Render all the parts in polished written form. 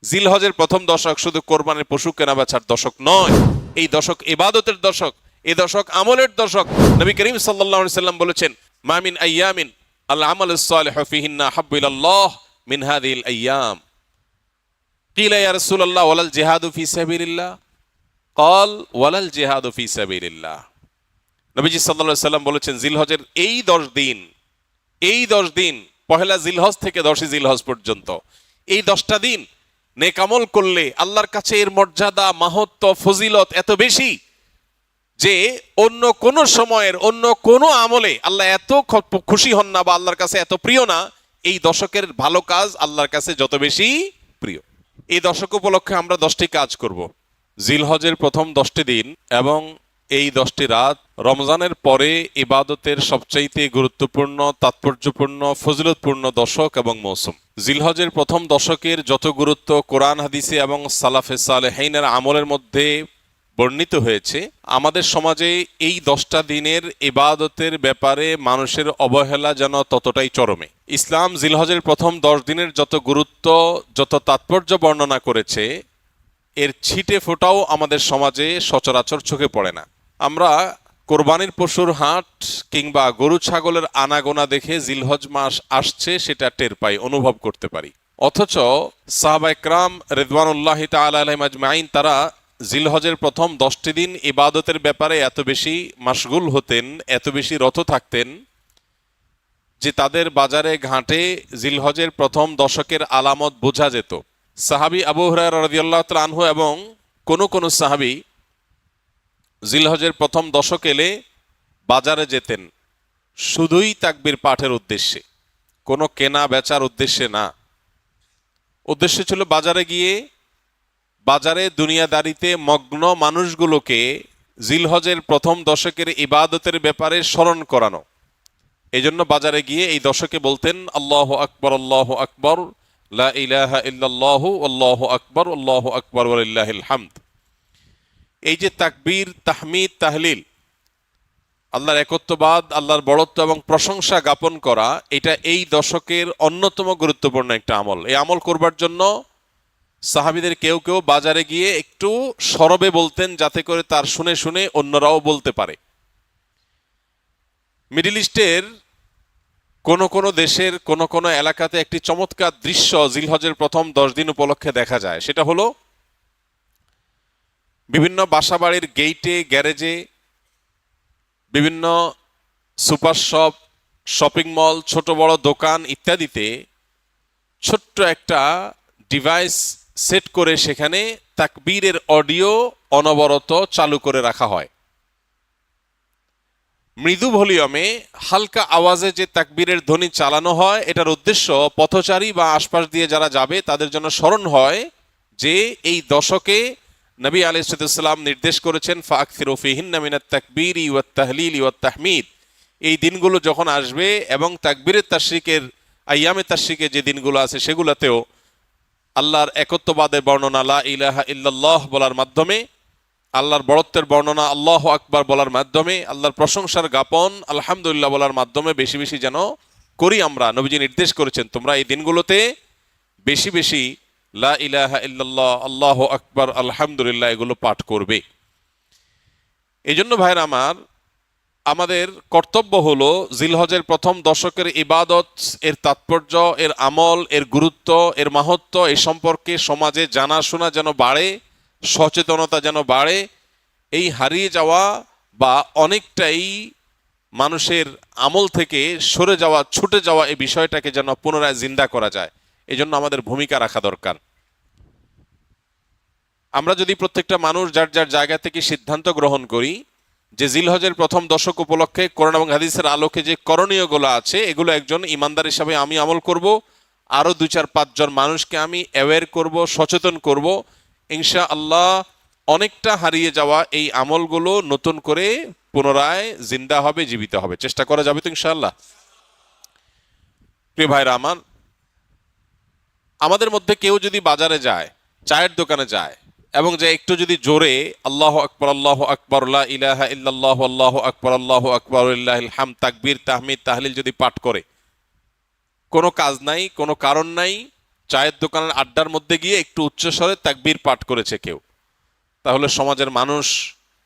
জিলহজের প্রথম দশক শুধু কোরবানির পশু কেনা বেচার দশক নয়, এই দশক ইবাদতের দশক, এই দশক আমলের দশক। নবী করিম সাল্লাল্লাহু আলাইহি সাল্লাম বলেছেন, মা মিন আইয়ামিন আল আমালুস সালিহু ফিহিন্না হাব্বু ইলাল্লাহ মিন হাযিহিল আইয়াম। কিলা ইয়া রাসূলুল্লাহ ওয়ালাল জিহাদু ফি সাবিলিল্লাহ? ক্বাল ওয়ালাল জিহাদু ফি সাবিলিল্লাহ। নবীজি সাল্লাল্লাহু আলাইহি সাল্লাম বলেছেন, জিলহজের এই 10 দিন, এই 10 দিন, পহেলা জিলহজ থেকে 10ই জিলহজ পর্যন্ত, এই 10টা দিন নেক আমল করলে আল্লাহর কাছে এর মর্যাদা, মাহাত্ম্য, ফজিলত এত বেশি যে অন্য কোন সময়ের অন্য কোন আমলে আল্লাহ এত খুশি হন না বা আল্লাহর কাছে এত প্রিয় না। এই দশকের ভালো কাজ আল্লাহর কাছে যত বেশি প্রিয়। এই দশক উপলক্ষে আমরা 10টি কাজ করব। জিলহজের প্রথম 10টি দিন এবং এই 10টি রাত রমজানের পরে ইবাদতের সবচাইতে গুরুত্বপূর্ণ, তাৎপর্যপূর্ণ, ফজিলতপূর্ণ দশক এবং মৌসুম। জিলহজের প্রথম দশকের যত গুরুত্ব কোরআন হাদিসে এবং সালাফে সালেহিনের আমলের মধ্যে বর্ণিত হয়েছে, আমাদের সমাজে এই 10টা দিনের ইবাদতের ব্যাপারে মানুষের অবহেলা যেন ততটাই চরমে। ইসলাম জিলহজের প্রথম 10 দিনের যত গুরুত্ব, যত তাৎপর্য বর্ণনা করেছে, এর ছিটে ফোটাও আমাদের সমাজে সচরাচর চোখে পড়ে না। আমরা কোরবানির পশুর হাট কিংবা গরু ছাগলের আনাগোনা দেখে জিলহজ মাস আসছে সেটা টের পাই, অনুভব করতে পারি। অথচ সাহাবা ইকরাম রিদওয়ানুল্লাহি তাআলা আলাইহিম আজমাইন তারা জিলহজের প্রথম 10টি দিন ইবাদতের ব্যাপারে এত বেশি মাশগুল হতেন, এত বেশি রত থাকতেন যে তাদের বাজারে ঘাটে জিলহজের প্রথম দশকের আলামত বোঝা যেত। সাহাবী আবু হুরায়রা রাদিয়াল্লাহু তাআলা আনহু এবং কোন সাহাবী জিলহজের প্রথম দশক এলে বাজারে যেতেন শুধুই তাকবীর পাঠের উদ্দেশ্যে, কোনো কেনা বেচার উদ্দেশ্যে না। উদ্দেশ্য ছিল বাজারে গিয়ে বাজারে দুনিয়াদারিতে মগ্ন মানুষগুলোকে জিলহজের প্রথম দশকের ইবাদতের ব্যাপারে স্মরণ করানো। এই জন্য বাজারে গিয়ে এই দশকে বলতেন, আল্লাহু আকবার, আল্লাহু আকবার, লা ইলাহা ইল্লাল্লাহু, আল্লাহু আকবার, আল্লাহু আকবার ওয়ালিল্লাহিল হামদ। এই যে তাকবীর, তাহমিদ, তাহলিল, আল্লাহর একত্ববাদ, আল্লাহর বড়ত্ব এবং প্রশংসা জ্ঞাপন করা, এটা এই দশকের অন্যতম গুরুত্বপূর্ণ একটা আমল। এই আমল করবার জন্য সাহাবীদের কেউ কেউ বাজারে গিয়ে একটু সরবে বলতেন, যাতে করে তার শুনে শুনে অন্যরাও বলতে পারে। মিডল ইস্টের কোন দেশের কোন এলাকাতে একটি চমৎকার দৃশ্য জিলহজের প্রথম 10 দিন উপলক্ষে দেখা যায়। সেটা হলো বিভিন্ন বাসাবাড়ির গেইটে, গ্যারেজে, বিভিন্ন সুপার শপ, শপিং মল, ছোট বড় দোকান ইত্যাদিতে ছোট্ট একটা ডিভাইস সেট করে সেখানে তাকবীরের অডিও অনবরত চালু করে রাখা হয়। মৃদু ভলিউমে হালকা আওয়াজে যে তাকবীরের ধ্বনি চালানো হয়, এটার উদ্দেশ্য পথচারী বা আশপাশ দিয়ে যারা যাবে তাদের জন্য স্মরণ হয় যে এই দশকে নবী আলাইহিস সালাম নির্দেশ করেছেন, ফাকসিরু ফিহিন্না মিনাত তাকবীরি ওয়াত তাহলিলি ওয়াত তাহমিদ। এই দিনগুলো যখন আসবে এবং তাকবীরের তাশরিকের, আইয়ামে তাশরিকে যে দিনগুলো আছে সেগুলোতেও আল্লাহর একত্ববাদের বর্ণনা লা ইলাহা ইল্লাল্লাহ বলার মাধ্যমে, আল্লাহর বড়ত্বের বর্ণনা আল্লাহু আকবার বলার মাধ্যমে, আল্লাহর প্রশংসার জ্ঞাপন আলহামদুলিল্লাহ বলার মাধ্যমে বেশি বেশি যেন করি আমরা। নবীজি নির্দেশ করেছেন তোমরা এই দিনগুলোতে বেশি বেশি লা ইলাহা ইল্লাল্লাহ, আল্লাহু আকবার, আলহামদুলিল্লাহ এগুলো পাঠ করবে। এই জন্য ভাইরা আমার, আমাদের কর্তব্য হলো জিলহজের প্রথম দশকের ইবাদত, এর তাৎপর্য, এর আমল, এর গুরুত্ব, এর মাহাত্ম্য এ সম্পর্কে সমাজে জানাশোনা যেন বাড়ে, সচেতনতা যেন বাড়ে। এই হারিয়ে যাওয়া বা অনেকটাই মানুষের আমল থেকে সরে যাওয়া, ছুটে যাওয়া এই বিষয়টাকে যেন পুনরায় জিন্দা করা যায়, এই জন্য আমাদের ভূমিকা রাখা দরকার। আমরা যদি প্রত্যেকটা মানুষ যার যার জায়গা থেকে সিদ্ধান্ত গ্রহণ করি যে জিলহজের প্রথম দশক উপলক্ষে কোরআন এবং হাদিসের আলোকে যে করণীয়গুলো আছে এগুলো একজন ইমানদার হিসাবে আমি আমল করব, আরো 2-4-5 জন মানুষকে আমি অ্যাওয়্যার করব, সচেতন করব, ইনশাআল্লাহ অনেকটা হারিয়ে যাওয়া এই আমলগুলো নতুন করে পুনরায় জিন্দা হবে, জীবিত হবে। চেষ্টা করা যাবে তো ইনশাআল্লাহ? প্রিয় ভাইরা আমার, আমাদের মধ্যে কেউ যদি বাজারে যায়, চায়ের দোকানে যায় এবং যে একটু যদি জোরে আল্লাহু আকবার, আল্লাহু আকবার, লা ইলাহা ইল্লাল্লাহ, আল্লাহু আকবার, আল্লাহু আকবার ওয়ালিল্লাহিল হামদ, তাকবীর, তাহমিদ, তাহলিল যদি পাঠ করে, কোনো কাজ নাই, কোনো কারণ নাই, চায়ের দোকানের আড্ডার মধ্যে গিয়ে একটু উচ্চস্বরে তাকবীর পাঠ করেছে কেউ, তাহলে সমাজের মানুষ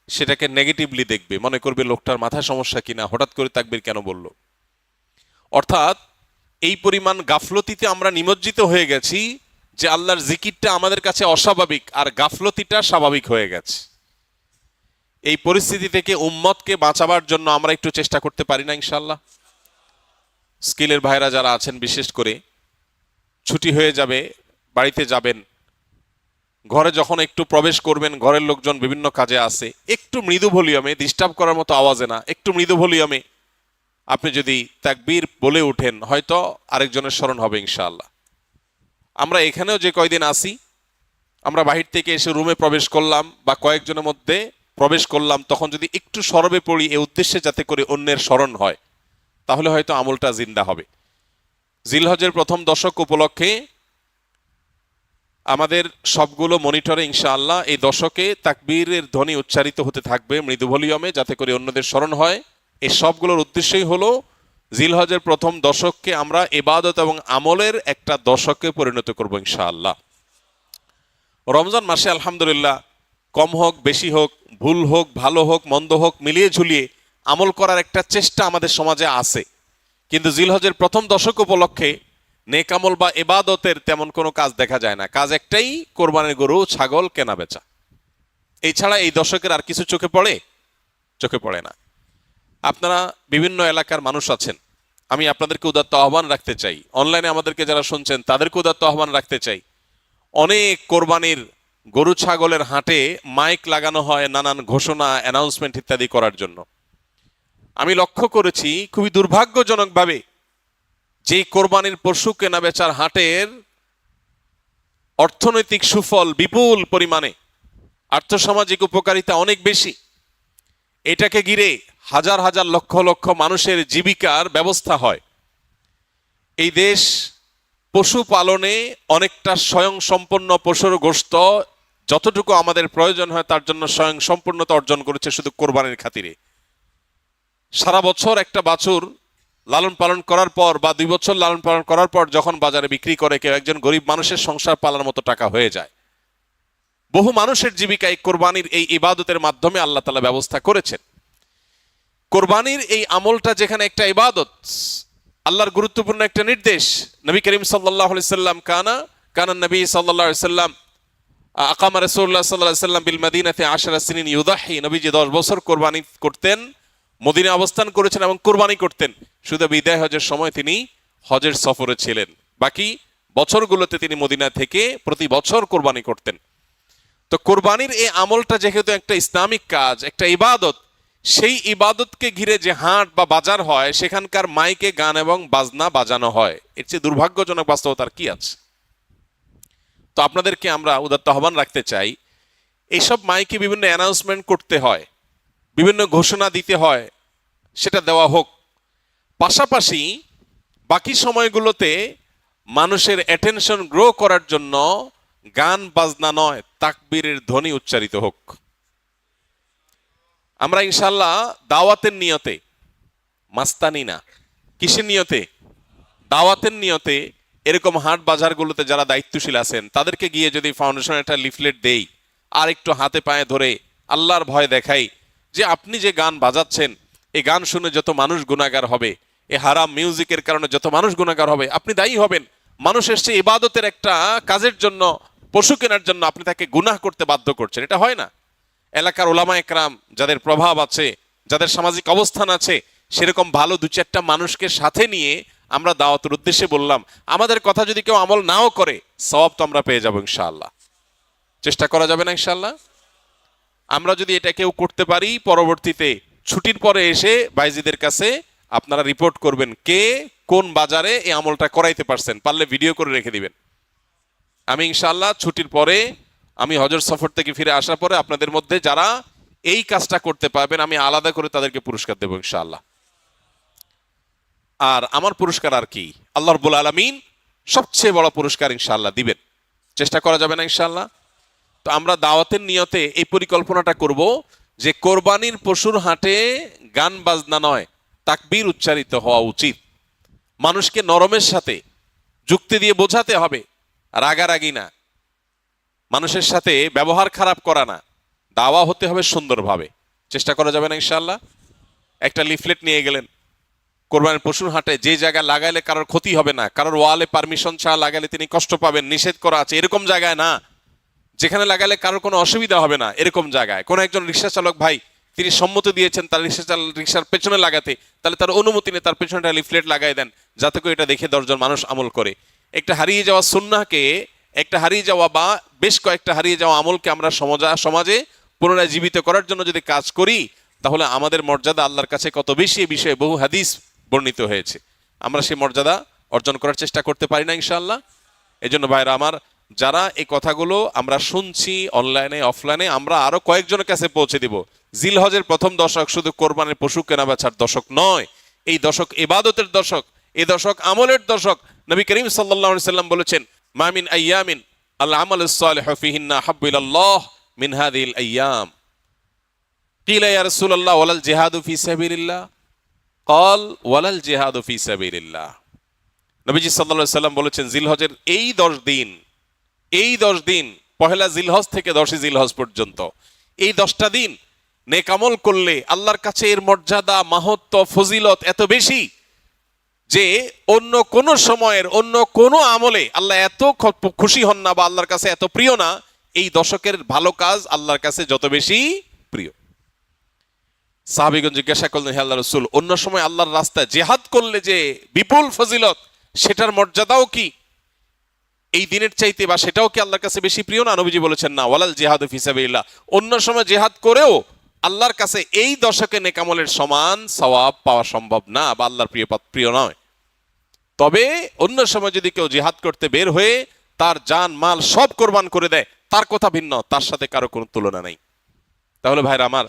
সেটাকে নেগেটিভলি দেখবে, মনে করবে লোকটার মাথায় সমস্যা কিনা, হঠাৎ করে তাকবীর কেন বলল। অর্থাৎ এই পরিমাণ গাফলতিতে আমরা নিমজ্জিত হয়ে গেছি যে আল্লাহর জিকিরটা আমাদের কাছে অস্বাভাবিক আর গাফলতিটা স্বাভাবিক হয়ে গেছে। এই পরিস্থিতি থেকে উম্মতকে বাঁচাবার জন্য আমরা একটু চেষ্টা করতে পারি না ইনশাআল্লাহ? স্কিলের ভাইরা যারা আছেন, বিশেষ করে ছুটি হয়ে যাবে, বাড়িতে যাবেন, ঘরে যখন একটু প্রবেশ করবেন, ঘরের লোকজন বিভিন্ন কাজে আছে, একটু মৃদু ভলিউমে, ডিস্টার্ব করার মতো আওয়াজে না, একটু মৃদু ভলিউমে আপনি যদি তাকবীর বলে ওঠেন, হয়তো আরেকজনের স্মরণ হবে ইনশাআল্লাহ। আমরা এখানেও যে কয়দিন আসি, আমরা বাহির থেকে এসে রুমে প্রবেশ করলাম বা কয়েকজনের মধ্যে প্রবেশ করলাম, তখন যদি একটু সরবে পড়ি এ উদ্দেশ্যে যাতে করে অন্যের স্মরণ হয়, তাহলে হয়তো আমলটা জিন্দা হবে। জিলহজের প্রথম দশক উপলক্ষে আমাদের সবগুলো মনিটরে ইনশাআল্লাহ এই দশকে তাকবীরের ধ্বনি উচ্চারিত হতে থাকবে মৃদু ভলিউমে, যাতে করে অন্যদের স্মরণ হয়। এই সবগুলোর উদ্দেশ্যই হলো জিলহজের প্রথম দশককে আমরা ইবাদত এবং আমলের একটা দশকে পরিণত করব ইনশাআল্লাহ। রমজান মাসে আলহামদুলিল্লাহ কম হোক বেশি হোক, ভুল হোক ভালো হোক মন্দ হোক, মিলিয়ে ঝুলিয়ে আমল করার একটা চেষ্টা আমাদের সমাজে আছে। কিন্তু জিলহজের প্রথম দশক উপলক্ষে নেক আমল বা ইবাদতের তেমন কোনো কাজ দেখা যায় না। কাজ একটাই, কোরবানির গরু ছাগল কেনা বেচা। এছাড়া এই দশকের আর কিছু চোখে পড়ে? চোখে পড়ে না। আপনারা বিভিন্ন এলাকার মানুষ আছেন, আমি আপনাদেরকে উদাত্ত আহ্বান রাখতে চাই, অনলাইনে আমাদেরকে যারা শুনছেন তাদেরকে উদাত্ত আহ্বান রাখতে চাই। অনেক কোরবানির গরু ছাগলের হাটে মাইক লাগানো হয় নানান ঘোষণা, অ্যানাউন্সমেন্ট ইত্যাদি করার জন্য। আমি লক্ষ্য করেছি খুবই দুর্ভাগ্যজনকভাবে যে কোরবানির পশু কেনা বেচার হাটের অর্থনৈতিক সুফল বিপুল পরিমাণে, আর্থসামাজিক উপকারিতা অনেক বেশি, এটাকে ঘিরে হাজার হাজার লক্ষ লক্ষ মানুষের জীবিকার ব্যবস্থা হয়। এই দেশ পশু পালনে অনেকটা স্বয়ং সম্পন্ন, পশুর গোশত যতটুকু আমাদের প্রয়োজন হয় তার জন্য স্বয়ং সম্পূর্ণতা অর্জন করেছে শুধু কোরবানির খাতিরে। সারা বছর একটা বাছুর লালন পালন করার পর বা 2 বছর লালন পালন করার পর যখন বাজারে বিক্রি করে, কেউ একজন গরিব মানুষের সংসার পালার মতো টাকা হয়ে যায়। বহু মানুষের জীবিকায় কোরবানির এই ইবাদতের মাধ্যমে আল্লাহ তাআলা ব্যবস্থা করেছেন। কোরবানির এই আমলটা যেখানে একটা ইবাদত, আল্লাহর গুরুত্বপূর্ণ একটা নির্দেশ। নবী করিম সাল্লাল্লাহু আলাইহি সাল্লাম কানা নবী সাল্লাল্লাহু আলাইহি সাল্লাম আকামা রাসূলুল্লাহ সাল্লাল্লাহু আলাইহি সাল্লাম বিল মদিনাতে 10 সিনিন ইউদাহি, নবীজি 10 বছর কোরবানি করতেন, মদিনায় অবস্থান করেছেন এবং কোরবানি করতেন। শুধু বিদায় হজের সময় তিনি হজের সফরে ছিলেন, বাকি বছরগুলোতে তিনি মদিনা থেকে প্রতি বছর কোরবানি করতেন। তো কোরবানির এই আমলটা যেহেতু একটা ইসলামিক কাজ, একটা ইবাদত, সেই ইবাদতকে ঘিরে যে হাট বা বাজার হয় সেখানকার মাইকে গান এবং বাজনা বাজানো হয়, এর চেয়ে দুর্ভাগ্যজনক বাস্তবতার কি আছে? তো আপনাদেরকে আমরা উদাত্ত আহ্বান রাখতে চাই, এইসব মাইকে বিভিন্ন অ্যানাউন্সমেন্ট করতে হয়, বিভিন্ন ঘোষণা দিতে হয়, সেটা দেওয়া হোক। পাশাপাশি বাকি সময়গুলোতে মানুষের অ্যাটেনশন গ্রো করার জন্য গান বাজনা নয়, তাকবীরের ধ্বনি উচ্চারিত হোক। আমরা ইনশাআল্লাহ দাওয়াতের নিয়তে, মাস্তানি না, কিসের নিয়তে? দাওয়াতের নিয়তে এরকম হাট বাজারগুলোতে যারা দায়িত্বশীল আছেন তাদেরকে গিয়ে যদি ফাউন্ডেশন একটা লিফলেট দেই, আর একটু হাতে পায়ে ধরে আল্লাহর ভয় দেখাই যে আপনি যে গান বাজাচ্ছেন, এই গান শুনে যত মানুষ গুনাহগার হবে, এই হারাম মিউজিকের কারণে যত মানুষ গুনাহগার হবে, আপনি দায়ী হবেন। মানুষ এসছে ইবাদতের একটা কাজের জন্য, পশু কেনার জন্য, আপনি তাকে গুনাহ করতে বাধ্য করছেন, এটা হয় না। এলাকার ওলামা একরাম যাদের প্রভাব আছে, যাদের সামাজিক অবস্থান আছে, সেরকম ভালো 2-4টা মানুষকে সাথে নিয়ে আমরা দাওয়াতের উদ্দেশ্যে বললাম। আমাদের কথা যদি কেউ আমল নাও করে, সওয়াব তো আমরা পেয়ে যাবো ইনশাআল্লাহ। চেষ্টা করা যাবে না ইনশাআল্লাহ? আমরা যদি এটা কেউ করতে পারি, পরবর্তীতে ছুটির পরে এসে বাইজিদের কাছে আপনারা রিপোর্ট করবেন কে কোন বাজারে এই আমলটা করাইতে পারছেন, পারলে ভিডিও করে রেখে দিবেন। আমি ইনশাআল্লাহ ছুটির পরে, আমি হজের সফর থেকে ফিরে আসার পরে আপনাদের মধ্যে যারা এই কাজটা করতে পারবেন আমি আলাদা করে তাদেরকে পুরস্কার দেবো ইনশাআল্লাহ। আর আমার পুরস্কার আর কি, আল্লাহ রাব্বুল আলামিন সবচেয়ে বড় পুরস্কার ইনশাআল্লাহ দিবেন। চেষ্টা করা যাবে না ইনশাআল্লাহ? তো আমরা দাওয়াতের নিয়তে এই পরিকল্পনাটা করব যে কোরবানির পশুর হাটে গান বাজনা নয়, তাকবীর উচ্চারিত হওয়া উচিত। মানুষকে নরমের সাথে যুক্তি দিয়ে বোঝাতে হবে রাগারাগি না, মানুষের সাথে ব্যবহার খারাপ করা না, দাওয়া হতে হবে সুন্দরভাবে। চেষ্টা করা যাবে না ইনশাআল্লাহ? একটা লিফলেট নিয়ে গেলেন, কোরবানির পশুর হাটে যে জায়গায় লাগাইলে কারোর ক্ষতি হবে না, কারোর ওয়ালে পারমিশন ছাড়া লাগাইলে তিনি কষ্ট পাবেন, নিষেধ করা আছে, এরকম জায়গায় না। যেখানে লাগালে কারোর কোনো অসুবিধা হবে না এরকম জায়গায়। কোন একজন রিক্সা চালক ভাই তিনি সম্মতি দিয়েছেন তার রিক্সার পেছনে লাগাতে, তাহলে তার অনুমতি নিয়ে তার পেছনে লিফলেট লাগাই দেন, যাতে করে এটা দেখে 10 জন মানুষ আমল করে। একটা হারিয়ে যাওয়া সুন্নাহকে, একটা হারিয়ে যাওয়া বা বেশ কয়েকটা হারিয়ে যাওয়া আমলকে আমরা সমাজে পুনরায় জীবিত করার জন্য যদি কাজ করি, তাহলে আমাদের মর্যাদা আল্লাহর কাছে কত বেশি, এই বিষয়ে বহু হাদিস বর্ণিত হয়েছে। আমরা সেই মর্যাদা অর্জন করার চেষ্টা করতে পারি না ইনশাআল্লাহ? এই জন্য ভাইরা আমার, যারা এই কথাগুলো আমরা শুনছি অনলাইনে অফলাইনে, আমরা আরো কয়েকজনের কাছে পৌঁছে দিব। জিলহজের প্রথম দশক শুধু কোরবানির পশু কেনা বেচার দশক নয়, এই দশক ইবাদতের দশক, এই দশক আমলের দশক। নবী করিম সাল্লাল্লাহু আলাইহি সাল্লাম বলেছেন, মা মিন আইয়ামিন আল আমালুস সালিহু ফিহিন্না হাব্বু ইলাল্লাহ মিন হাযিহিল আইয়াম। কিলা ইয়া রাসূলুল্লাহ ওয়ালাল জিহাদু ফি সাবিলিল্লাহ? ক্বাল ওয়ালাল জিহাদু ফি সাবিলিল্লাহ। নবীজি সাল্লাল্লাহু আলাইহি সাল্লাম বলেছেন, জিলহজের এই 10 দিন, এই 10 দিন, পহেলা জিলহজ থেকে 10 জিলহজ পর্যন্ত, এই 10টা দিন নেক আমল করলে আল্লাহর কাছে এর মর্যাদা, মাহাত্ম্য, ফজিলত এত বেশি যে অন্য কোন সময়ের অন্য কোন আমলে আল্লাহ এত খুশি হন না বা আল্লাহর কাছে এত প্রিয় না। এই দশকের ভালো কাজ আল্লাহর কাছে যত বেশি প্রিয়। সাহাবীগণ জিজ্ঞাসা করলেন, হে আল্লাহর রাসূল, অন্য সময় আল্লাহর রাস্তায় জিহাদ করলে যে বিপুল ফজিলত, সেটার মর্যাদাও কি এই দিনের চাইতে বা সেটাও কি আল্লাহর কাছে বেশি প্রিয় না? নবীজি বলেছেন, না, ওয়ালাল জিহাদু ফি সাবিলিল্লাহ। অন্য সময় জিহাদ করেও আল্লাহর কাছে এই দশকে নেক আমলের সমান সওয়াব পাওয়া সম্ভব না বা আল্লাহর প্রিয় নয়। তবে অন্য সময় যদি কেউ জিহাদ করতে বের হয়ে তার জান মাল সব কোরবান করে দেয়, তার কথা ভিন্ন, তার সাথে কারো কোনো তুলনা নাই। তাহলে ভাইরা আমার,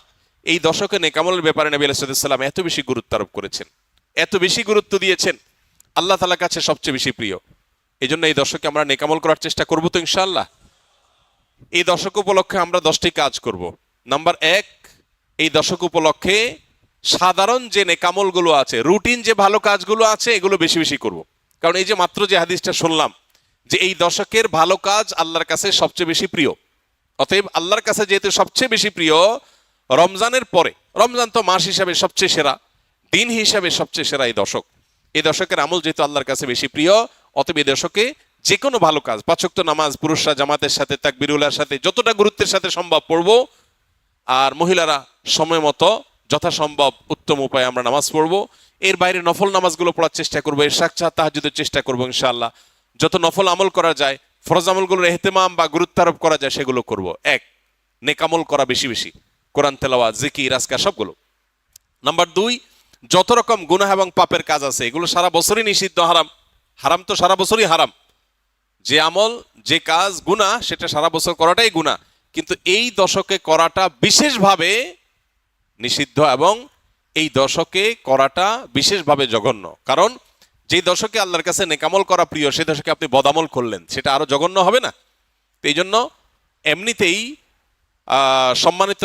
এই দশকে নেক আমলের ব্যাপারে নবী আলাইহিস সালাম এত বেশি গুরুত্ব আরোপ করেছেন, এত বেশি গুরুত্ব দিয়েছেন, আল্লাহ তাআলার কাছে সবচেয়ে বেশি প্রিয়। এই জন্য এই দশকে আমরা নেক আমল করার চেষ্টা করবো তো ইনশাআল্লাহ? এই দশক উপলক্ষে আমরা 10টি কাজ করব। নাম্বার 1, এই দশক উপলক্ষে সাধারণ যে নেকামলগুলো আছে, রুটিন যে ভালো কাজগুলো আছে, এগুলো বেশি বেশি করব। কারণ এই যে মাত্র যে হাদিসটা শুনলাম যে এই দশকের ভালো কাজ আল্লাহর কাছে সবচেয়ে বেশি প্রিয়, অতএব আল্লাহর কাছে যেহেতু সবচেয়ে বেশি প্রিয়, রমজানের পরে, রমজান তো মাস হিসাবে সবচেয়ে সেরা, দিন হিসাবে সবচেয়ে সেরা এই দশক, এই দশকের আমল যেহেতু আল্লাহর কাছে বেশি প্রিয়, অতএব এই দশকে যে কোনো ভালো কাজ, 5 ওয়াক্ত নামাজ পুরুষরা জামাতের সাথে তাকবীরুল্লাহর সাথে যতটা গুরুত্বের সাথে সম্ভব পড়ব, আর মহিলারা সময় মতো যথাসম্ভব উত্তম উপায়ে আমরা নামাজ পড়বো। এর বাইরে নফল নামাজগুলো পড়ার চেষ্টা করবো, ইশরাক তাহাজ্জুদের চেষ্টা করবো ইনশাআল্লাহ। যত নফল আমল করা যায়, ফরজ আমলগুলোর ইহতিমাম বা গুরুত্ব আরোপ করা যায় সেগুলো করব। 1, নেক আমল করা বেশি বেশি, কোরআন তেলাওয়াত, জিকির, আজকার সবগুলো। নাম্বার 2, যত রকম গুনাহ এবং পাপের কাজ আছে এগুলো সারা বছরই নিষিদ্ধ, হারাম। হারাম তো সারা বছরই হারাম। যে আমল, যে কাজ গুনাহ, সেটা সারা বছর করাটাই গুনাহ, কিন্তু এই দশকে করাটা বিশেষভাবে নিষিদ্ধ এবং এই দশকে করাটা বিশেষভাবে জঘন্য। কারণ যে দশকে আল্লাহর কাছে নেকামল করা প্রিয়, সে দশকে আপনি বদামল করলেন, সেটা আরো জঘন্য হবে না? তো এই জন্য এমনিতেই সম্মানিত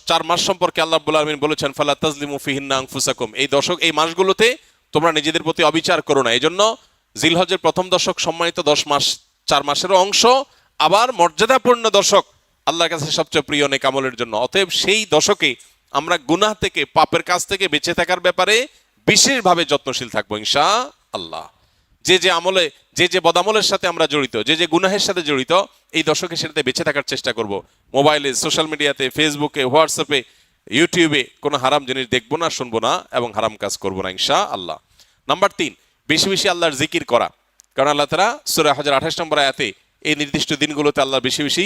4 মাস সম্পর্কে আল্লাহ রাব্বুল আলামিন বলেছেন, ফালা তাজলিমু ফিহিন্না আনফুসাকুম। এই দশক, এই মাসগুলোতে তোমরা নিজেদের প্রতি অবিচার করো না। এই জন্য জিলহজের প্রথম দশক সম্মানিত 10 মাস, 4 মাসেরও অংশ, আবার মর্যাদাপূর্ণ দশক, আল্লাহর কাছে সবচেয়ে প্রিয় নেক আমলের জন্য। অতএব সেই দশকে আমরা গুনাহ থেকে, পাপের কাজ থেকে বেঁচে থাকার ব্যাপারে বিশেষভাবে যত্নশীল থাকবো ইনশাআল্লাহ। যে যে আমলে, যে যে বদামলের সাথে আমরা জড়িত, যে যে গুনাহের সাথে জড়িত, এই দশকে সেটাতে বেঁচে থাকার চেষ্টা করব। মোবাইলে, সোশ্যাল মিডিয়াতে, ফেসবুকে, হোয়াটসঅ্যাপে, ইউটিউবে কোনো হারাম জিনিস দেখবো না, শুনবো না এবং হারাম কাজ করবো না ইনশাআল্লাহ। নাম্বার 3, বেশি বেশি আল্লাহর জিকির করা। কারণ আল্লাহ তাআলা সূরা হজের 28 নম্বর আয়াতে এই নির্দিষ্ট দিনগুলোতে আল্লাহ বেশি বেশি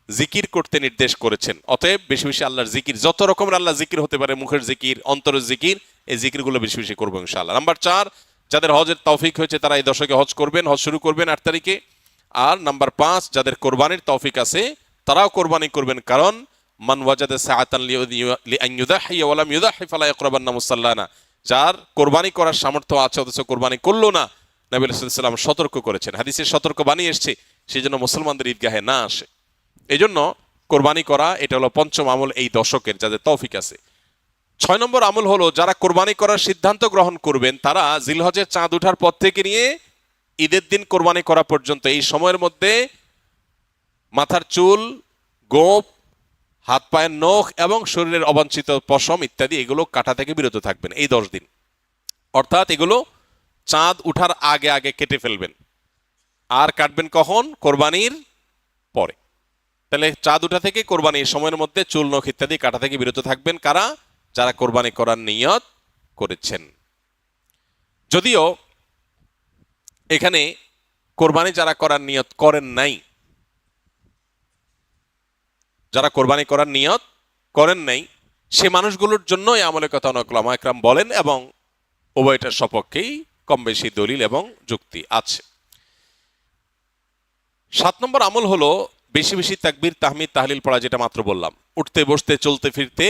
জিকির করতে নির্দেশ করেছেন। অতএব বেশি বেশি আল্লাহর জিকির, যত রকমের আল্লাহ জিকির হতে পারে, মুখের জিকির, অন্তরের জিকির, এই জিকিরগুলো বেশি বেশি করবো ইনশাআল্লাহ। নাম্বার 4, যাদের হজের তৌফিক হয়েছে তারা এই দশকে হজ করবেন, হজ শুরু করবেন 8 তারিখে। আর নাম্বার 5, যাদের কোরবানির তৌফিক আছে তারাও কোরবানি করবেন, কারণ মান ওয়াজাদা সাআতান লিআন ইউযাহিয়া ওয়া লাম ইউযাহি ফালা ইয়াকরাবান্না মুসাল্লানা। যার কোরবানি করার সামর্থ্য আছে অথচ কোরবানি করলো না, নবী সাল্লাল্লাহু আলাইহি ওয়াসাল্লাম সতর্ক করেছেন, হাদিসে সতর্ক বাণী এসেছে, সেজন্য মুসলমানদের ঈদগাহে না আসে। এই জন্য কোরবানি করা এটা হলো 5ম আমল এই দশকের, যাদের তৌফিক আছে। 6 নম্বর আমল হলো, যারা কোরবানি করার সিদ্ধান্ত গ্রহণ করবেন তারা জিলহজের চাঁদ ওঠার পর থেকে নিয়ে ঈদের দিন কোরবানি করা পর্যন্ত এই সময়ের মধ্যে মাথার চুল, গোঁফ, হাত পায়ের নখ এবং শরীরের অবাঞ্ছিত পশম ইত্যাদি এগুলো কাটা থেকে বিরত থাকবেন এই 10 দিন। অর্থাৎ এগুলো চাঁদ উঠার আগে আগে কেটে ফেলবেন। আর কাটবেন কখন? কোরবানির পরে। তাহলে চাঁদ উঠা থেকে কোরবানির সময়ের মধ্যে চুল, নখ ইত্যাদি কাটা থেকে বিরত থাকবেন কারা? যারা কোরবানি করার নিয়ত করেছেন। যদিও এখানে কোরবানি যারা করার নিয়ত করেন নাই, যারা কোরবানি করার নিয়ত করেন নাই, সে মানুষগুলোর জন্য এই আমলের কথা অনেক উলামা একরাম বলেন এবং উভয়টার সপক্ষেই কম বেশি দলিল এবং যুক্তি আছে। 7 নম্বর আমল হলো বেশি বেশি তাকবীর, তাহমিদ, তাহলিল পড়া, যেটা মাত্র বললাম। উঠতে বসতে চলতে ফিরতে,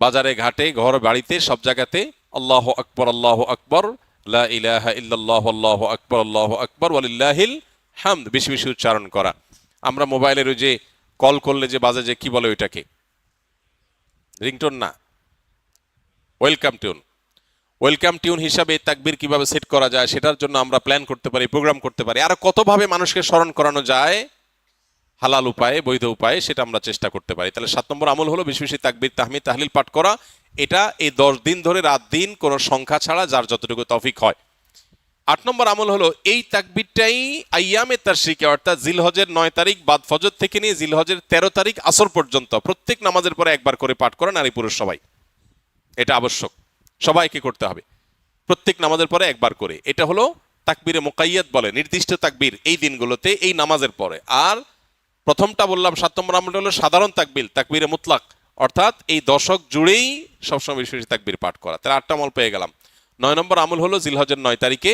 বাজারে ঘাটে, ঘর বাড়িতে, সব জায়গাতে আল্লাহু আকবার, আল্লাহু আকবার, লা ইলাহা ইল্লাল্লাহ, আল্লাহু আকবার, আল্লাহু আকবার, ওয়ালিল্লাহিল হামদ বেশি বেশি উচ্চারণ করা। আমরা মোবাইলের ওই যে কল করলে যে বাজে, যে কি বলে ওইটাকে, রিংটোন না, ওয়েলকাম টিউন। ওয়েলকাম টিউন হিসাবে তাকবীর কিভাবে সেট করা যায় সেটার জন্য আমরা প্ল্যান করতে পারি, প্রোগ্রাম করতে পারি। আর কতভাবে মানুষকে স্মরণ করানো যায় হালাল উপায়ে, বৈধ উপায়ে, সেটা আমরা চেষ্টা করতে পারি। তাহলে 7 নম্বর আমল হলো বেশি বেশি তাকবীর, তাহমিদ, তাহলিল পাঠ করা। এটা এই 10 দিন ধরে রাত দিন কোনো সংখ্যা ছাড়া যার যতটুকু তৌফিক হয়। 8 নম্বর আমল হলো এই তাকবীরটাই আইয়ামে তাশরিকে অর্থাৎ জিলহজের 9 তারিখ বাদ ফজর থেকে নিয়ে জিলহজের 13 তারিখ আসর পর্যন্ত প্রত্যেক নামাজের পরে একবার করে পাঠ করা, নারী পুরুষ সবাই। এটা আবশ্যক, সবাইকে করতে হবে প্রত্যেক নামাজের পরে একবার করে। এটা হলো তাকবীরে মুকাইয়াদ বলে, নির্দিষ্ট তাকবীর এই দিনগুলোতে এই নামাজের পরে। আর প্রথমটা বললাম 7 নম্বর আমলটা হলো সাধারণ তাকবীর, তাকবীরে মুতলাক, অর্থাৎ এই দশক জুড়েই সবসময় বেশি বেশি তাকবীর পাঠ করা। তাহলে 8টা আমল পেয়ে গেলাম। 9 নম্বর আমল হলো জিলহজের 9 তারিখে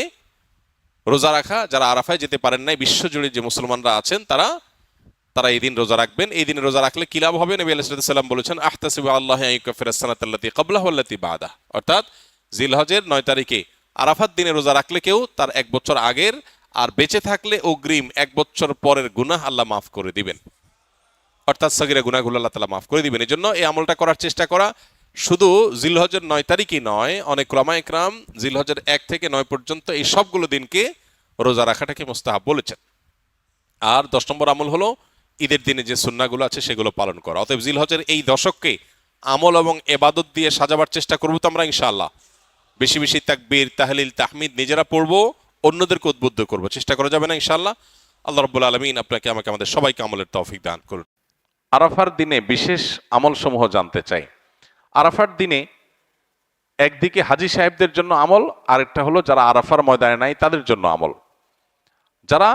রোজা রাখা। যারা আরাফায় যেতে পারেন নাই, বিশ্বজুড়ে যে মুসলমানরা আছেন তারা এই দিন রোজা রাখবেন। এই দিনে রোজা রাখলে কি লাভ হবে? নবী আলাইহিস সালাম বলেছেন, আহতাসিবু আল্লাহি আন ইউকাফিরাস সানাতাল্লাতী ক্বাবলাহু ওয়াল্লাতী বা'দাহু। অর্থাৎ জিলহজের 9 তারিখে আরাফাত দিনে রোজা রাখলে কেউ তার 1 বছর আগের আর বেঁচে থাকলে অগ্রিম 1 বছর পরের গুনাহ আল্লাহ মাফ করে দিবেন। অর্থাৎ সগীরা গুনাহগুলো আল্লাহ তাআলা মাফ করে দিবেন। এজন্য এই আমলটা করার চেষ্টা করা। শুধু জিলহজের 9 তারিখই নয়, অনেক উলামা ইকরাম জিলহজের 1 থেকে 9 পর্যন্ত এই সবগুলো দিনকে রোজা রাখাটাকে মুস্তাহাব বলেছেন। আর 10 নম্বর আমল হলো ঈদের দিনে যে সুন্নাহগুলো আছে সেগুলো পালন করা। অতএব জিলহজের এই দশককে আমল এবং ইবাদত দিয়ে সাজাবার চেষ্টা করব তো আমরা ইনশাআল্লাহ। বেশি বেশি তাকবীর, তাহলিল, তাহমিদ নিজেরা পড়বো, অন্যদেরকে উদ্বুদ্ধ করব, চেষ্টা করা যাবে না ইনশাআল্লাহ। আল্লাহ রাব্বুল আলামিন আপনাকে আমাকে আমাদের সবাইকে আমলের তৌফিক দান করুন। আরাফার দিনে বিশেষ আমল সমূহ জানতে চাই। আরাফার দিনে একদিকে হাজী সাহেবদের জন্য আমল, আরেকটা হলো যারা আরাফার ময়দানে নাই তাদের জন্য আমল। যারা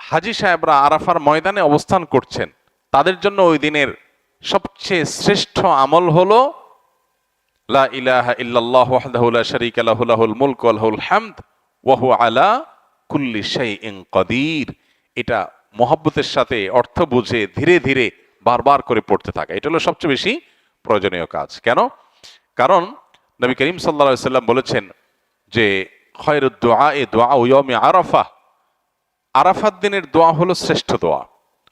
হাজী সাহেবরা আরাফার ময়দানে অবস্থান করছেন তাদের জন্য ওই দিনের সবচেয়ে শ্রেষ্ঠ আমল হলো লা ইলাহা ইল্লাল্লাহু ওয়াহদাহু লা শারীকা লাহু লাহুল মুলকু ওয়া লাহুল হামদ ওয়া হুয়া আলা কুল্লি শাইইন কাদির। এটা মহব্বতের সাথে অর্থ বুঝে ধীরে ধীরে বারবার করে পড়তে থাকা, এটা হলো সবচেয়ে বেশি প্রয়োজনীয় কাজ। কেন? কারণ নবী করিম সাল্লাল্লাহু আলাইহি সাল্লাম বলেছেন যে খায়রুদ দুআ দুআউ ইয়াউমি আরাফা, আরাফাত দিনের দোয়া হলো শ্রেষ্ঠ দোয়া।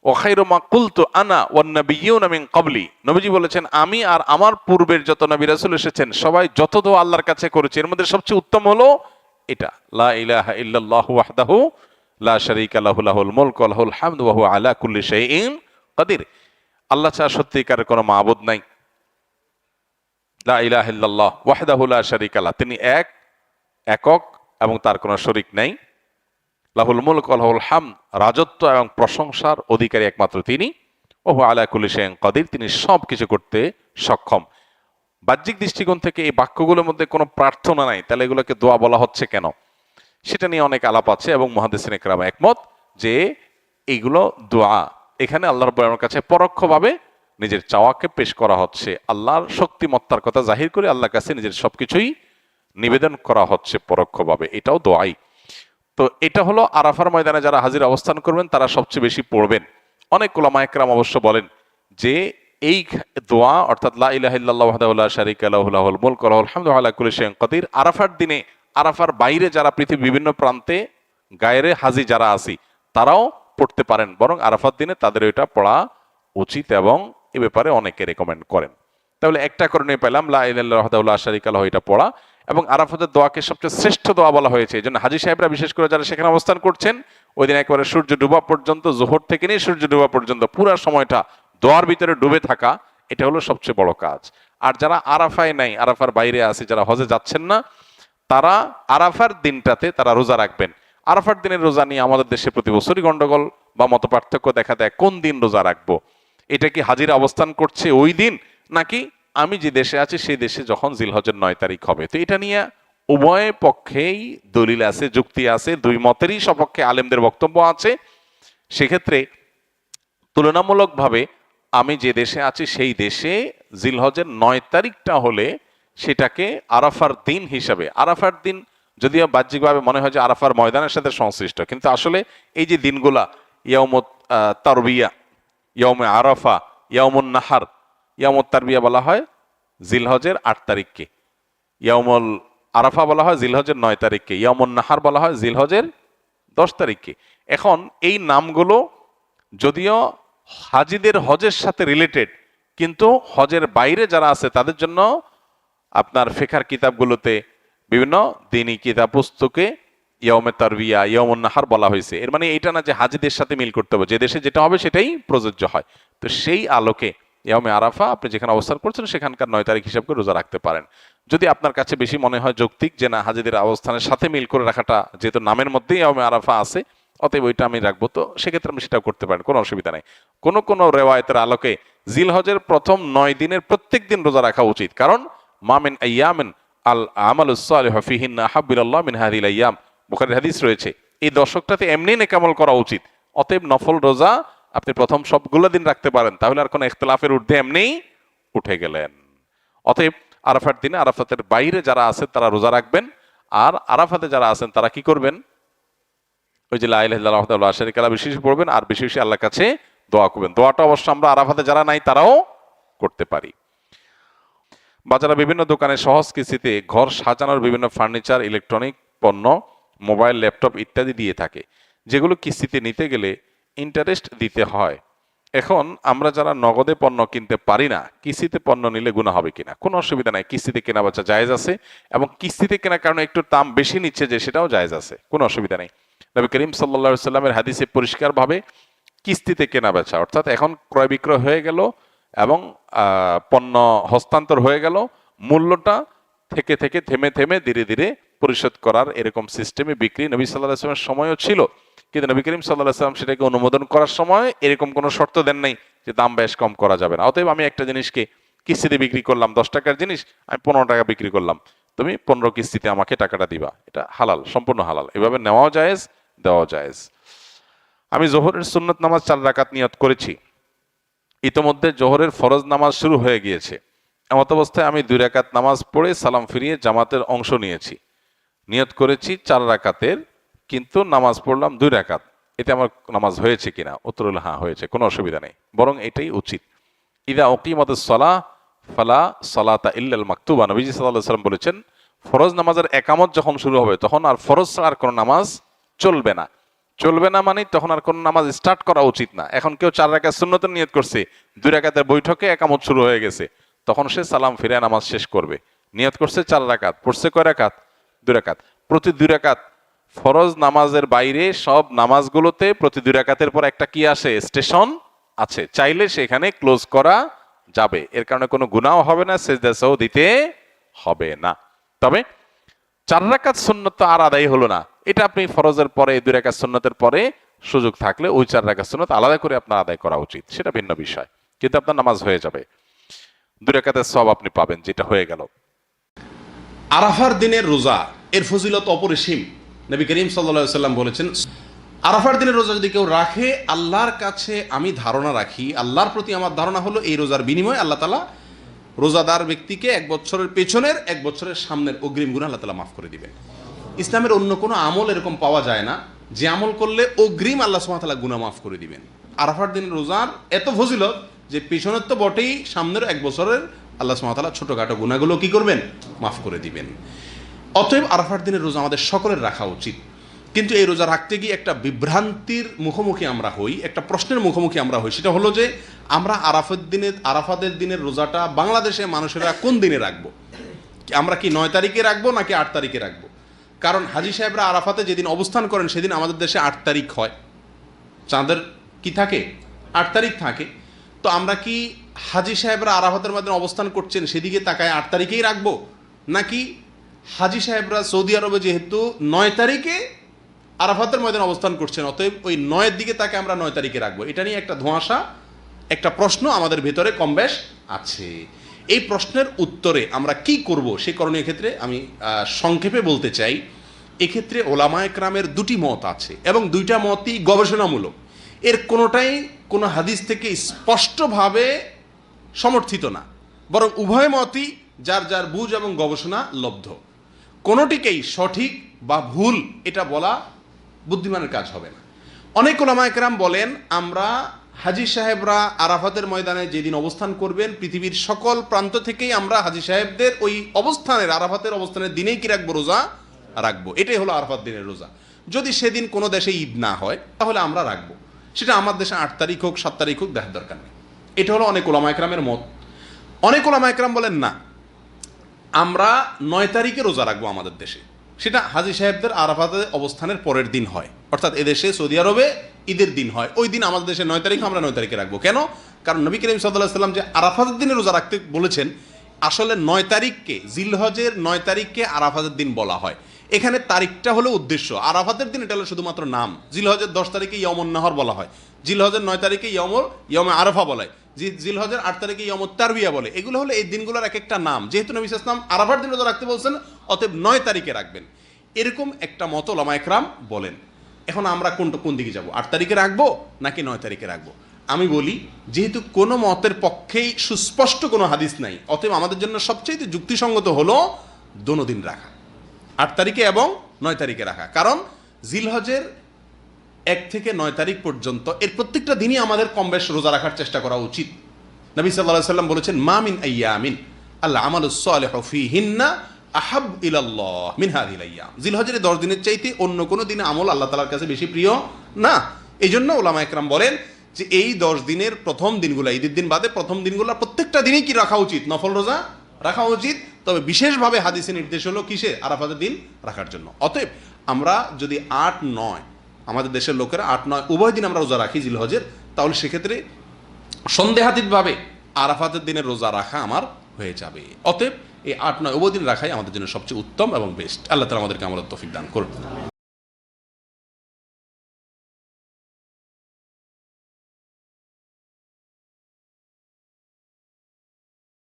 ওয়া খায়রু মা কুলতু আনা ওয়ান নাবিয়্যুনা মিন ক্বাবলি, নবীজি বলেছেন আমি আর আমার পূর্বের যত নবী রাসূল এসেছেন সবাই যত দোয়া আল্লাহর কাছে করেছে এর মধ্যে সবচেয়ে উত্তম হলো এটা, লা ইলাহা ইল্লাল্লাহু ওয়াহদাহু লা শারীকা লাহু লাহুল মুলকু ওয়া লাহুল হামদু ওয়া হুয়া আলা কুল্লি শাইইন কাদির। আল্লাহ ছাড়া সত্যিকার কোনো মাবুদ নাই। লা ইলাহা ইল্লাল্লাহ ওয়াহদাহু লা শারীকা লাহু, তিনি একক এবং তার কোনো শরীক নাই। লাহুল মুলক ওয়া লাহুল হামদ, রাজত্ব এবং প্রশংসার অধিকারী একমাত্র তিনি। ওয়া হুয়া আলা কুল্লি শাইইন কাদির, তিনি সব কিছু করতে সক্ষম। বাহ্যিক দৃষ্টিকোণ থেকে এই বাক্যগুলোর মধ্যে কোনো প্রার্থনা নাই, তাহলে এগুলোকে দোয়া বলা হচ্ছে কেন? সেটা নিয়ে অনেক আলাপ আছে এবং মুহাদ্দিসিনে কেরাম একমত যে এইগুলো দোয়া। এখানে আল্লাহ রাব্বুল আলামিনের কাছে পরোক্ষভাবে নিজের চাওয়াকে পেশ করা হচ্ছে, আল্লাহর শক্তিমত্তার কথা জাহির করে আল্লাহর কাছে নিজের সবকিছুই নিবেদন করা হচ্ছে পরোক্ষভাবে, এটাও দোয়াই। তো এটা হলো আরাফার ময়দানে যারা হাজির অবস্থান করবেন তারা সবচেয়ে বেশি পড়বেন। অনেক উলামা ইকরাম অবশ্য বলেন যে এই দোয়া অর্থাৎ লা ইলাহা ইল্লাল্লাহু ওয়াহদাহু লা শারীকা লাহু লাহুল মুলকু ওয়া লাহুল হামদু ওয়া আলা কুল্লি শাইইন কাদির, আরাফার দিনে, আরাফার বাইরে যারা পৃথিবীর বিভিন্ন প্রান্তে গায়রে হাজি যারা আছি তারাও পড়তে পারেন, বরং আরাফার দিনে তাদের এটা পড়া উচিত এবং এ ব্যাপারে অনেকে রেকমেন্ড করেন। তাহলে একটা করে নিয়ে পেলাম লা ইলাহা ইল্লাল্লাহু ওয়াহদাহু লা শারীকা লাহু, এটা পড়া। এবং আরাফাতের দোয়াকে সবচেয়ে শ্রেষ্ঠ দোয়া বলা হয়েছে। এই জন্য হাজী সাহেবরা বিশেষ করে যারা সেখানে অবস্থান করছেন, ওই দিন একেবারে সূর্য ডুবা পর্যন্ত, জোহর থেকে নিয়ে সূর্য ডুবা পর্যন্ত পুরা সময়টা দোয়ার ভিতরে ডুবে থাকা, এটা হলো সবচেয়ে বড় কাজ। আর যারা আরাফায় নাই, আরাফার বাইরে আছে, যারা হজে যাচ্ছেন না, তারা আরাফার দিনটাতে তারা রোজা রাখবেন। আরাফার দিনের রোজা নিয়ে আমাদের দেশে প্রতি বছরই গন্ডগোল বা মত পার্থক্য দেখা দেয়, কোন দিন রোজা রাখবো। এটা কি হাজিরা অবস্থান করছে ওই দিন, নাকি আমি যে দেশে আছি সেই দেশে যখন জিলহজের 9 তারিখ হবে? তো এটা নিয়ে উভয় পক্ষেই দলিল আছে, যুক্তি আছে, দুই মতেরই সপক্ষে আলেমদের বক্তব্য আছে। সেক্ষেত্রে তুলনামূলকভাবে আমি যে দেশে আছি সেই দেশে জিলহজের 9 তারিখটা হলে সেটাকে আরাফার দিন হিসাবে, আরাফার দিন যদিও বাহ্যিকভাবে মনে হয় যে আরাফার ময়দানের সাথে সংশ্লিষ্ট, কিন্তু আসলে এই যে দিনগুলা ইয়াউমুত তারবিয়া, ইয়াউমে আরাফা, ইয়াউমুন নাহার, ইয়াউমুত তারবিয়া বলা হয় জিলহজের 8 তারিখকে, ইয়াউমুল আরাফা বলা হয় জিলহজের 9 তারিখকে, ইয়াউমুন নাহার বলা হয় জিলহজের 10 তারিখকে। এখন এই নামগুলো যদিও হাজিদের হজের সাথে রিলেটেড, কিন্তু হজের বাইরে যারা আছে তাদের জন্য আপনার ফিকহের কিতাবগুলোতে বিভিন্ন দ্বীনি কিতাব পুস্তকে ইয়াউমে তারবিয়া, ইয়াউমুন নাহার বলা হয়েছে। এর মানে এইটা না যে হাজিদের সাথে মিল করতে হবে, যে দেশে যেটা হবে সেটাই প্রযোজ্য হয়। তো সেই আলোকে ইয়াউমে আরাফা আপনি যেখানে অবস্থান করছেন সেখানকার 9 তারিখ হিসাব করে রোজা রাখতে পারেন। যদি আপনার কাছে বেশি মনে হয় যৌক্তিক যে না, হাজিদের অবস্থানের সাথে মিল করে রাখাটা, যেহেতু নামের মধ্যেই ইয়াউমে আরাফা আছে, অতএব ওইটা আমি রাখবো, তো সেক্ষেত্রে আমি সেটাও করতে পারেন, কোনো অসুবিধা নেই। কোন কোন রেওয়ায়েতের আলোকে জিলহজের প্রথম 9 দিনের প্রত্যেক দিন রোজা রাখা উচিত, কারণ মামিন আইয়ামিন আল আমালুস সালিহু ফিহিন্না আহাব্বুলিল্লাহ মিন হাযিহিল আইয়াম, বুখারীর হাদিস রয়েছে। এই দশকটাতে এমনি নেকামল করা উচিত। অতএব নফল রোজা আপনি প্রথম সবগুলো দিন রাখতে পারেন, তাহলে আর কোনো ইখতিলাফের ঊর্ধ্বে এমনিই উঠে গেলেন। অতএব আরাফার দিনে আরাফাতের বাইরে যারা আছেন তারা রোজা রাখবেন, আর আরাফাতে যারা আছেন তারা কি করবেন? ওই যে লা ইলাহা ইল্লাল্লাহু ওয়াহদাহু লা শারীকা লাহু বেশি বেশি পড়বেন, আর বেশি বেশি আল্লাহর কাছে দোয়া করবেন। দোয়াটা অবশ্য আমরা আরাফাতে যারা নাই তারাও করতে পারি। বাজারে বিভিন্ন দোকানে সহজ কিস্তিতে ঘর সাজানোর বিভিন্ন ফার্নিচার, ইলেকট্রনিক পণ্য, মোবাইল, ল্যাপটপ ইত্যাদি দিয়ে থাকে, যেগুলো কিস্তিতে নিতে গেলে ইন্টারেস্ট দিতে হয়। এখন আমরা যারা নগদে পণ্য কিনতে পারি না, কিস্তিতে পণ্য নিলে গুনাহ হবে কিনা? কোনো অসুবিধা নাই, কিস্তিতে কেনা বেচা জায়েজ আছে, এবং কিস্তিতে কেনার কারণে একটু দাম বেশি নিচ্ছে যে, সেটাও জায়েজ আছে, কোনো অসুবিধা নেই। নবী করিম সাল্লাল্লাহু আলাইহি সাল্লামের হাদিসে পরিষ্কারভাবে কিস্তিতে কেনা বেচা, অর্থাৎ এখন ক্রয় বিক্রয় হয়ে গেল এবং পণ্য হস্তান্তর হয়ে গেল, মূল্যটা থেকে থেকে থেমে থেমে ধীরে ধীরে পরিশোধ করার এরকম সিস্টেমে বিক্রি নবী সাল্লাল্লাহু আলাইহি ওয়াসাল্লামের সময়ও ছিল, কিন্তু নবী করিম সাল্লাল্লাহু আলাইহি ওয়াসাল্লাম সেটাকে অনুমোদন করার সময় এরকম কোনো শর্ত দেন নাই যে দাম বেশ কম করা যাবে না। অতএব আমি একটা জিনিসকে কিস্তিতে বিক্রি করলাম, 10 টাকার জিনিস আমি 15 টাকা বিক্রি করলাম, তুমি 15 কিস্তিতে আমাকে টাকাটা দিবা, এটা হালাল, সম্পূর্ণ হালাল। এভাবে নেওয়াও জায়েজ, দেওয়াও জায়েজ। আমি জোহরের সুন্নত নামাজ 4 রাকাত নিয়ত করেছি, ইতোমধ্যে জোহরের ফরজ নামাজ শুরু হয়ে গিয়েছে। এমত অবস্থায় আমি 2 রাকাত নামাজ পড়ে সালাম ফিরিয়ে জামাতের অংশ নিয়েছি। নিয়ত করেছি 4 রাকাতের, কিন্তু নামাজ পড়লাম 2 রাকাত, এতে আমার নামাজ হয়েছে কিনা? উত্তর হলো হ্যাঁ হয়েছে, কোনো অসুবিধা নেই, বরং এটাই উচিত। ইদা উকিমাতুস সালাহ ফালা সালাতা ইল্লাল মাকতুবা, নবীজি সাল্লাল্লাহু আলাইহি ওয়াসাল্লাম বলেছেন, ফরজ নামাজের একামত যখন শুরু হবে তখন আর ফরজ ছাড়া আর কোনো নামাজ চলবে না। চলবে না মানে তখন আর কোনো নামাজ স্টার্ট করা উচিত না। এখন কেউ 4 রাকাত সুন্নতের নিয়ত করছে, 2 রাকাতের বৈঠকে একামত শুরু হয়ে গেছে, তখন সে সালাম ফিরে নামাজ শেষ করবে। নিয়ত করছে 4 রাকাত, পড়ছে কয় রাকাত? 2 রাকাত। প্রতি 2 রাকাত, ফরজ নামাজের বাইরে সব নামাজগুলোতে প্রতি 2 রাকাতের পর একটা কি আসে? স্টেশন আছে, চাইলে সেখানে ক্লোজ করা যাবে, এর কারণে কোনো গুনাহ হবে না, সেজদা সাহু দিতে হবে না। তবে 4 রাকাত সুন্নত আর আদায় হলো না, এটা আপনি ফরজের পরে 2 রাকাত সুন্নতের পরে সুযোগ থাকলে ওই 4 রাকাত সুন্নত আলাদা করে আপনার আদায় করা উচিত, সেটা ভিন্ন বিষয়, কিন্তু আপনার নামাজ হয়ে যাবে, 2 রাকাতের সওয়াব আপনি পাবেন, যেটা হয়ে গেল। আরাফার দিনের রোজা এর ফজিলত অপরিসীম। নবী করিম সাল্লাল্লাহু আলাইহি ওয়াসাল্লাম বলেছেন, আরাফার দিনের রোজা যদি কেউ রাখে, আল্লাহর কাছে আমি ধারণা রাখি, আল্লাহর প্রতি আমার ধারণা হলো এই রোজার বিনিময়ে আল্লাহ তাআলা রোজাদার ব্যক্তিকে 1 বছরের পেছনের 1 বছরের সামনের অগ্রিম গুনাহ আল্লাহ তাআলা মাফ করে দিবেন। ইসলামের অন্য কোনো আমল এরকম পাওয়া যায় না যে আমল করলে অগ্রিম আল্লাহ সুবহানাহু ওয়া তাআলা গুনাহ মাফ করে দিবেন। আরাফার দিনের রোজার এত ফজিলত যে পেছনের তো বটেই, সামনের 1 বছরের আল্লাহ সুবহানাহু ওয়া তাআলা ছোটখাটো গুনাহগুলো কি করবেন? মাফ করে দিবেন। অতএব আরাফার দিনের রোজা আমাদের সকলের রাখা উচিত, কিন্তু এই রোজা রাখতে গিয়ে একটা বিভ্রান্তির মুখোমুখি আমরা হই, একটা প্রশ্নের মুখোমুখি আমরা হই। সেটা হলো যে আমরা আরাফাতের দিনের রোজাটা বাংলাদেশে মানুষেরা কোন দিনে রাখবো? আমরা কি 9 তারিখে রাখবো নাকি 8 তারিখে রাখবো? কারণ হাজী সাহেবরা আরাফাতে যেদিন অবস্থান করেন সেদিন আমাদের দেশে 8 তারিখ হয়, চাঁদের কি থাকে 8 তারিখ থাকে। তো আমরা কি হাজী সাহেবরা আরাফাতের মধ্যে অবস্থান করছেন সেদিকে তাকায় 8 তারিখেই রাখবো, নাকি হাজী সাহেবরা সৌদি আরবে যেহেতু 9 তারিখে আরাফাতের ময়দানে অবস্থান করছেন অতএব ওই 9-এর দিকে তাকে আমরা 9 তারিখে রাখবো? এটা নিয়ে একটা ধোঁয়াশা, একটা প্রশ্ন আমাদের ভেতরে কমবেশ আছে। এই প্রশ্নের উত্তরে আমরা কি করব সে করণীয় ক্ষেত্রে আমি সংক্ষেপে বলতে চাই, এক্ষেত্রে ওলামায়ে কেরামের দুটি মত আছে এবং দুইটা মতই গবেষণামূলক। এর কোনোটাই কোনো হাদিস থেকে স্পষ্টভাবে সমর্থিত না, বরং উভয় মতই যার যার বুঝ এবং গবেষণা লব্ধ। কোনোটিকেই সঠিক বা ভুল এটা বলা বুদ্ধিমানের কাজ হবে না। অনেক ওলামায়ে কেরাম বলেন আমরা হাজী সাহেবরা আরাফাতের ময়দানে যেদিন অবস্থান করবেন পৃথিবীর সকল প্রান্ত থেকেই আমরা হাজী সাহেবদের ওই অবস্থানের আরাফাতের অবস্থানের দিনেই কি রাখবো? রোজা রাখবো। এটাই হলো আরাফাত দিনের রোজা। যদি সেদিন কোনো দেশে ঈদ না হয় তাহলে আমরা রাখবো, সেটা আমার দেশে 8 তারিখ হোক 7 তারিখ হোক দেখার দরকার নেই। এটা হলো অনেক ওলামায়ে কেরামের মত। অনেক ওলামায়ে কেরাম বলেন না, আমরা 9 তারিখে রোজা রাখবো আমাদের দেশে, সেটা হাজী সাহেবদের আরাফাতের অবস্থানের পরের দিন হয়, অর্থাৎ এদেশে সৌদি আরবে ঈদের দিন হয়, ওই দিন আমাদের দেশে 9 তারিখ, আমরা 9 তারিখে রাখবো। কেন? কারণ নবী করিম সাল্লাল্লাহু আলাইহি ওয়াসাল্লাম যে আরাফাতের দিনে রোজা রাখতে বলেছেন, আসলে 9 তারিখকে, জিলহজের 9 তারিখকে আরাফাতের দিন বলা হয়। এখানে তারিখটা হলো উদ্দেশ্য, আরাফাতের দিন এটা হলো শুধুমাত্র নাম। জিলহজের 10 তারিখে ইয়মুন নাহর বলা হয়, জিলহজের 9 তারিখে ইয়মে আরাফা বলা হয়, জিলহজের 8 তারিখে ইয়মুত তারবিয়া বলে। এগুলো হলো এই দিনগুলোর এক একটা নাম। যেহেতু নবী সাল্লাল্লাহু আলাইহি ওয়াসাল্লাম আরাফার দিন রোজা রাখতে বলছেন, অতএব 9 তারিখে রাখবেন, এরকম একটা মত ওলামায়ে কেরাম বলেন। এখন আমরা কোন দিকে যাব? 8 তারিখে রাখবো নাকি 9 তারিখে রাখবো? আমি বলি, যেহেতু কোনো মতের পক্ষেই সুস্পষ্ট কোনো হাদিস নাই, অতএব আমাদের জন্য সবচেয়ে যুক্তিসঙ্গত হলো দোনো দিন রাখা, 8 তারিখে এবং 9 তারিখে রাখা। কারণ জিলহজের 1 থেকে 9 তারিখ পর্যন্ত এর প্রত্যেকটা দিনই আমাদের কম বেশ রোজা রাখার চেষ্টা করা উচিত। নবী সাল্লাল্লাহু আলাইহি ওয়াসাল্লাম বলেছেন, মা মিন আইয়ামিন আল আমালুস সালিহু ফীহিন্না আহাব ইলাল্লাহ মিন হাযিহিল আইয়াম। জিলহজের 10 দিনের চাইতে অন্য কোনো দিনে আমল আল্লাহ তাআলার কাছে বেশি প্রিয় না। এই জন্য ওলামায়ে কেরাম বলেন যে এই 10 দিনের প্রথম দিনগুলো, ঈদের দিন বাদে প্রথম দিনগুলো প্রত্যেকটা দিনই কি রাখা উচিত? নফল রোজা রাখা উচিত। তবে বিশেষভাবে হাদিসে নির্দেশ হলো কিসে? আরাফাতের দিন রাখার জন্য। অতএব আমরা যদি 8-9, আমাদের দেশের লোকেরা 8-9 উভয় দিন আমরা রোজা রাখি জিলহজের, তাহলে সেক্ষেত্রে সন্দেহাতীতভাবে আরাফাতের দিনের রোজা রাখা আমার হয়ে যাবে। অতএব এই 8-9 উভয় দিন রাখাই আমাদের জন্য সবচেয়ে উত্তম এবং বেস্ট। আল্লাহ তাআলা আমাদেরকে আমলের তৌফিক দান করুন।